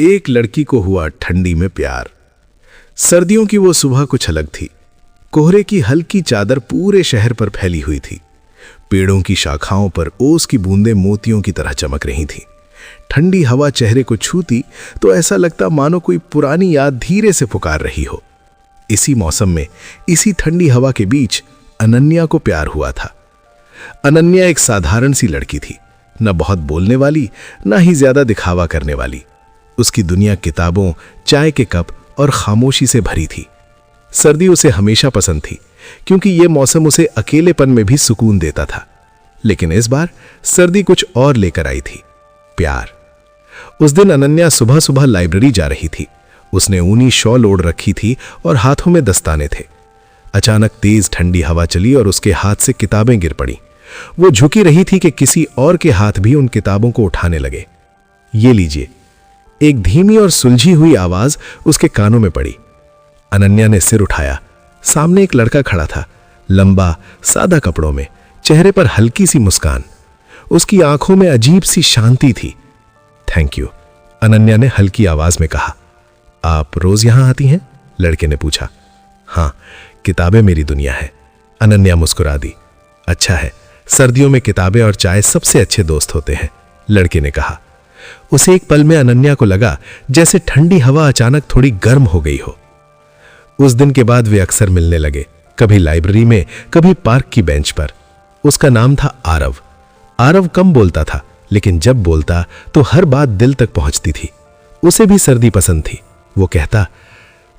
एक लड़की को हुआ ठंडी में प्यार। सर्दियों की वो सुबह कुछ अलग थी। कोहरे की हल्की चादर पूरे शहर पर फैली हुई थी। पेड़ों की शाखाओं पर ओस की बूंदें मोतियों की तरह चमक रही थीं। ठंडी हवा चेहरे को छूती तो ऐसा लगता मानो कोई पुरानी याद धीरे से पुकार रही हो। इसी मौसम में, इसी ठंडी हवा के बीच अनन्या को प्यार हुआ था। अनन्या एक साधारण सी लड़की थी, न बहुत बोलने वाली, न ही ज्यादा दिखावा करने वाली। उसकी दुनिया किताबों, चाय के कप और खामोशी से भरी थी। सर्दी उसे हमेशा पसंद थी, क्योंकि यह मौसम उसे अकेलेपन में भी सुकून देता था। लेकिन इस बार सर्दी कुछ और लेकर आई थी, प्यार। उस दिन अनन्या सुबह सुबह लाइब्रेरी जा रही थी। उसने ऊनी शॉल ओढ़ रखी थी और हाथों में दस्ताने थे। अचानक तेज ठंडी हवा चली और उसके हाथ से किताबें गिर पड़ी। वो झुकी रही थी कि किसी और के हाथ भी उन किताबों को उठाने लगे। ये लीजिए, एक धीमी और सुलझी हुई आवाज उसके कानों में पड़ी। अनन्या ने सिर उठाया। सामने एक लड़का खड़ा था, लंबा, सादा कपड़ों में, चेहरे पर हल्की सी मुस्कान। उसकी आंखों में अजीब सी शांति थी। थैंक यू, अनन्या ने हल्की आवाज में कहा। आप रोज यहां आती हैं? लड़के ने पूछा। हाँ, किताबें मेरी दुनिया है, अनन्या मुस्कुरा दी। अच्छा है, सर्दियों में किताबें और चाय सबसे अच्छे दोस्त होते हैं, लड़के ने कहा। उसे एक पल में अनन्या को लगा जैसे ठंडी हवा अचानक थोड़ी गर्म हो गई हो। उस दिन के बाद वे अक्सर मिलने लगे, कभी लाइब्रेरी में, कभी पार्क की बेंच पर। उसका नाम था आरव। आरव कम बोलता था, लेकिन जब बोलता तो हर बात दिल तक पहुंचती थी। उसे भी सर्दी पसंद थी। वो कहता,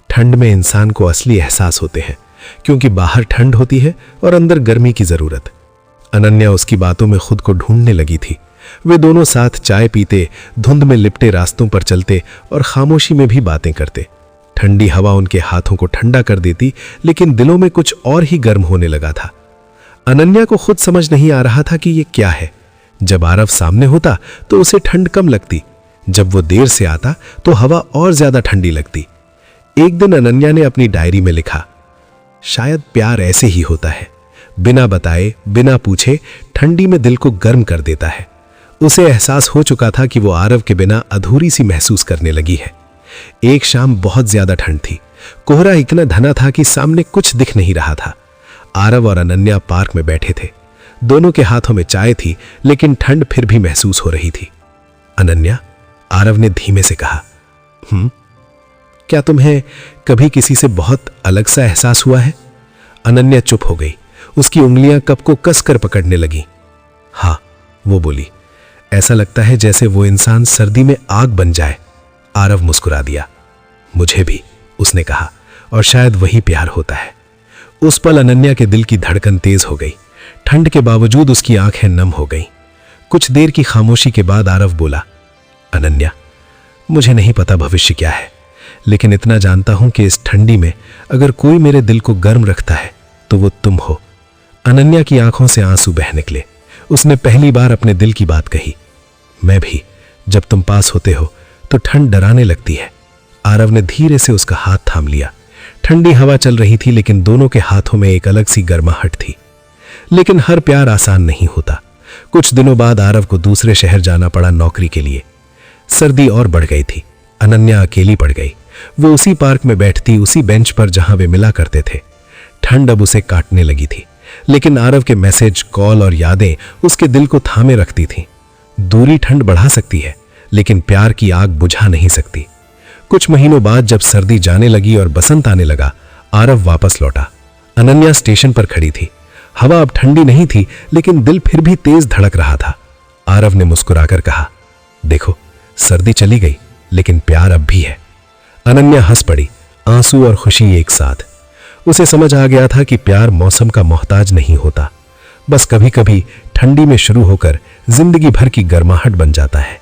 ठंड में इंसान को असली एहसास होते हैं, क्योंकि बाहर ठंड होती है और अंदर गर्मी की जरूरत। अनन्या उसकी बातों में खुद को ढूंढने लगी थी। वे दोनों साथ चाय पीते, धुंध में लिपटे रास्तों पर चलते और खामोशी में भी बातें करते। ठंडी हवा उनके हाथों को ठंडा कर देती, लेकिन दिलों में कुछ और ही गर्म होने लगा था। अनन्या को खुद समझ नहीं आ रहा था कि ये क्या है। जब आरव सामने होता तो उसे ठंड कम लगती, जब वो देर से आता तो हवा और ज्यादा ठंडी लगती। एक दिन अनन्या ने अपनी डायरी में लिखा, शायद प्यार ऐसे ही होता है, बिना बताए, बिना पूछे ठंडी में दिल को गर्म कर देता है। उसे एहसास हो चुका था कि वो आरव के बिना अधूरी सी महसूस करने लगी है। एक शाम बहुत ज्यादा ठंड थी। कोहरा इतना घना था कि सामने कुछ दिख नहीं रहा था। आरव और अनन्या पार्क में बैठे थे। दोनों के हाथों में चाय थी, लेकिन ठंड फिर भी महसूस हो रही थी। अनन्या, आरव ने धीमे से कहा, क्या तुम्हें कभी किसी से बहुत अलग सा एहसास हुआ है? अनन्या चुप हो गई। उसकी उंगलियां कप को कसकर पकड़ने लगी। हाँ, वो बोली, ऐसा लगता है जैसे वो इंसान सर्दी में आग बन जाए। आरव मुस्कुरा दिया। मुझे भी, उसने कहा, और शायद वही प्यार होता है। उस पल अनन्या के दिल की धड़कन तेज हो गई। ठंड के बावजूद उसकी आंखें नम हो गईं। कुछ देर की खामोशी के बाद आरव बोला, अनन्या, मुझे नहीं पता भविष्य क्या है, लेकिन इतना जानता हूं कि इस ठंडी में अगर कोई मेरे दिल को गर्म रखता है तो वो तुम हो। अनन्या की आंखों से आंसू बह निकले। उसने पहली बार अपने दिल की बात कही। मैं भी, जब तुम पास होते हो तो ठंड डराने लगती है। आरव ने धीरे से उसका हाथ थाम लिया। ठंडी हवा चल रही थी, लेकिन दोनों के हाथों में एक अलग सी गर्माहट थी। लेकिन हर प्यार आसान नहीं होता। कुछ दिनों बाद आरव को दूसरे शहर जाना पड़ा नौकरी के लिए। सर्दी और बढ़ गई थी। अनन्या अकेली पड़ गई। वो उसी पार्क में बैठती, उसी बेंच पर जहां वे मिला करते थे। ठंड अब उसे काटने लगी थी, लेकिन आरव के मैसेज, कॉल और यादें उसके दिल को थामे रखती थीं। दूरी ठंड बढ़ा सकती है, लेकिन प्यार की आग बुझा नहीं सकती। कुछ महीनों बाद जब सर्दी जाने लगी और बसंत आने लगा, आरव वापस लौटा। अनन्या स्टेशन पर खड़ी थी। हवा अब ठंडी नहीं थी, लेकिन दिल फिर भी तेज धड़क रहा था। आरव ने मुस्कुराकर कहा, देखो, सर्दी चली गई, लेकिन प्यार अब भी है। अनन्या हंस पड़ी, आंसू और खुशी एक साथ। उसे समझ आ गया था कि प्यार मौसम का मोहताज नहीं होता, बस कभी कभी ठंडी में शुरू होकर जिंदगी भर की गर्माहट बन जाता है।